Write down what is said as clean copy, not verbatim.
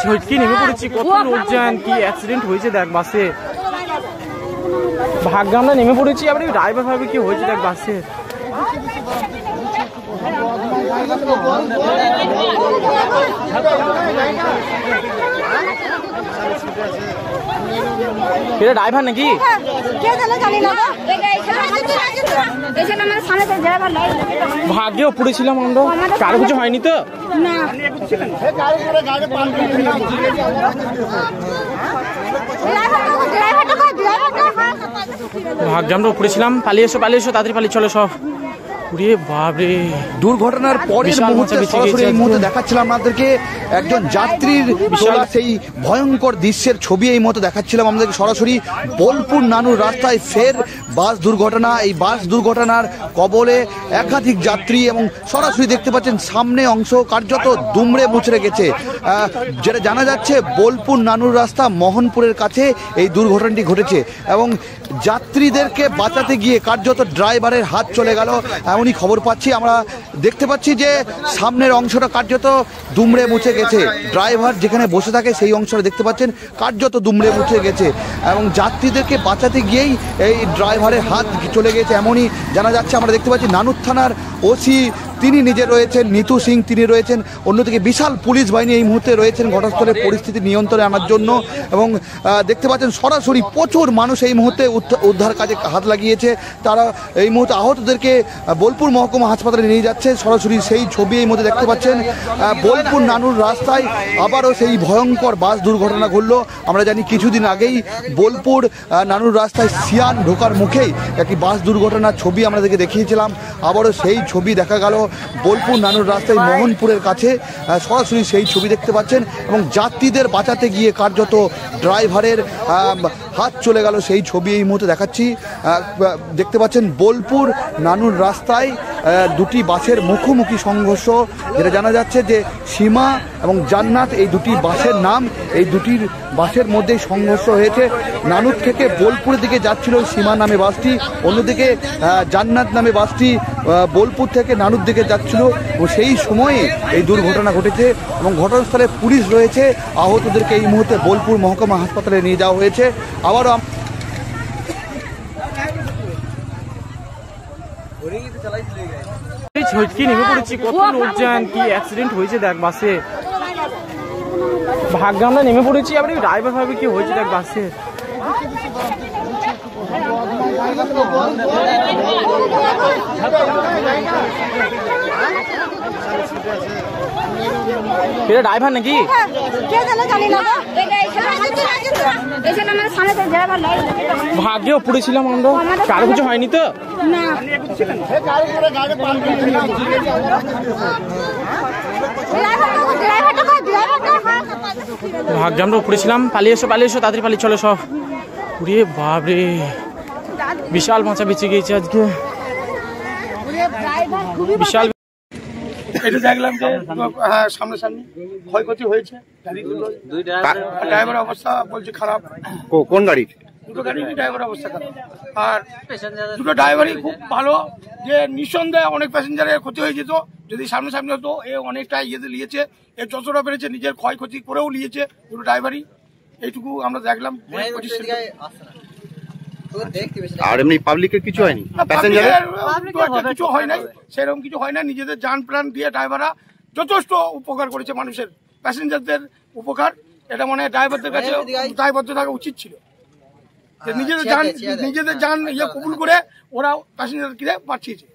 ঝটকি নেমে পড়েছি, কত লোকজন, কি অ্যাক্সিডেন্ট হয়েছে দেখ বাসে। ভাগ্যে আমরা নেমে পড়েছি, আবার ড্রাইভার ভাবে কি হয়েছে দেখ বাসে। এটা ড্রাইভার নাকি? ভাগ্যেও পড়েছিলাম আমরা, কারো কিছু হয়নি তো? ভাগ্যে আমরা পড়েছিলাম। পালিয়ে এসো, পালিয়ে এসো, তাড়াতাড়ি পালিয়ে চলো সব। বাপরে, দুর্ঘটনার পরের মুহূর্তে সরাসরি এই মুহূর্তে দেখাচ্ছিলাম আপনাদেরকে একজন যাত্রীর তোলা সেই ভয়ঙ্কর দৃশ্যের ছবি এই মুহূর্তে দেখাচ্ছিলাম আমাদেরকে সরাসরি। বোলপুর নানুর রাস্তায় ফের বাস দুর্ঘটনা। এই বাস দুর্ঘটনার কবলে একাধিক যাত্রী এবং সরাসরি দেখতে পাচ্ছেন সামনে অংশ কার্যত দুমড়ে মুচড়ে গেছে। যেটা জানা যাচ্ছে বোলপুর নানুর রাস্তা মোহনপুরের কাছে এই দুর্ঘটনাটি ঘটেছে এবং যাত্রীদেরকে বাঁচাতে গিয়ে কার্যত ড্রাইভারের হাত চলে গেল, এমনই খবর পাচ্ছি। আমরা দেখতে পাচ্ছি যে সামনের অংশটা কার্যত দুমড়ে মুছে গেছে। ড্রাইভার যেখানে বসে থাকে সেই অংশটা দেখতে পাচ্ছেন কার্যত দুমড়ে মুছে গেছে এবং যাত্রীদেরকে বাঁচাতে গিয়েই এই ড্রাইভারের হাত চলে গেছে, এমনই জানা যাচ্ছে। আমরা দেখতে পাচ্ছি নানুর থানার ওসি তিনি নিজে রয়েছেন, নিতু সিং তিনি রয়েছেন, অন্যদিকে বিশাল পুলিশ বাহিনী এই মুহূর্তে রয়েছেন ঘটনাস্থলের পরিস্থিতি নিয়ন্ত্রণে আনার জন্য। এবং দেখতে পাচ্ছেন সরাসরি প্রচুর মানুষ এই মুহূর্তে উদ্ধার কাজে হাত লাগিয়েছে। তারা এই মুহূর্তে আহতদেরকে বোলপুর মহকুমা হাসপাতালে নিয়ে যাচ্ছে। সরাসরি সেই ছবি এই মুহূর্তে দেখতে পাচ্ছেন। বোলপুর নানুর রাস্তায় আবারও সেই ভয়ঙ্কর বাস দুর্ঘটনা ঘটল। আমরা জানি কিছুদিন আগেই বোলপুর নানুর রাস্তায় সিয়ান ঢোকার মুখেই একটি বাস দুর্ঘটনার ছবি আমাদেরকে দেখিয়েছিলাম। আবারও সেই ছবি দেখা গেল বোলপুর নানুর রাস্তায় মোহনপুরের কাছে। সরাসরি সেই ছবি দেখতে পাচ্ছেন এবং যাত্রীদের বাঁচাতে গিয়ে কার্যত ড্রাইভারের হাত চলে গেল, সেই ছবি এই মুহূর্তে দেখাচ্ছি। দেখতে পাচ্ছেন বোলপুর নানুর রাস্তায় দুটি বাসের মুখোমুখি সংঘর্ষ। যেটা জানা যাচ্ছে যে সীমা এবং জান্নাত এই দুটি বাসের নাম, এই দুটির বাসের মধ্যেই সংঘর্ষ হয়েছে। নানুর থেকে বোলপুরের দিকে যাচ্ছিল সীমা নামে বাসটি, অন্যদিকে জান্নাত নামে বাসটি বোলপুর থেকে নানুর দিকে যাচ্ছিল ও সেই সময়ে এই দুর্ঘটনা ঘটেছে এবং ঘটনাস্থলে পুলিশ রয়েছে। আহতদেরকে এই মুহূর্তে বোলপুর মহকুমা হাসপাতালে নিয়ে যাওয়া হয়েছে। আবারও ঝটকি নেমে পড়েছি, কত লোকজন, কি অ্যাক্সিডেন্ট হয়েছে দেখ বাসে। ভাগ্যে আমরা নেমে পড়েছি, আবার ড্রাইভার ভাবে কি হয়েছে দেখ বাসে। এটা ড্রাইভার নাকি? ভাগ্যেও পড়েছিলাম আমরা, কারো কিছু হয়নি তো? ভাগ্যে আমরা পড়েছিলাম। পালিয়ে এসো, পালিয়ে এসো, তাড়াতাড়ি পালিয়ে চলো সব। বাপরে, বিশাল মাথা বেঁচে গিয়েছে আজকে, বিশাল। এটা দেখলাম যে সামনাসামনি ক্ষয়ক্ষতি হয়েছে। ড্রাইভারের অবস্থা বলছে খারাপ। কোন গাড়ির? দুটো গাড়ির ড্রাইভারের অবস্থা খারাপ, আর দুটো ড্রাইভারই খুব ভালো। যে নিঃসন্দেহে অনেক প্যাসেঞ্জারের ক্ষতি হয়ে যেত যদি সামনাসামনি হতো। এ অনেকটা ইয়েতে নিয়েছে, এ যতটা পেরেছে নিজের ক্ষয়ক্ষতি করেও নিয়েছে দুটো ড্রাইভারই। এইটুকু আমরা দেখলাম। আর এমনি পাবলিকের কিছু হয়নি, কিছু হয় নাই, সেরকম কিছু হয় না। নিজেদের যান প্রাণ দিয়ে ড্রাইভাররা যথেষ্ট উপকার করেছে মানুষের, প্যাসেঞ্জারদের উপকার। এটা মানে ড্রাইভারদের কাছে দায়বদ্ধ থাকা উচিত ছিল। নিজেদের যান ইয়ে কবুল করে ওরা প্যাসেঞ্জারকে পাঠিয়েছে।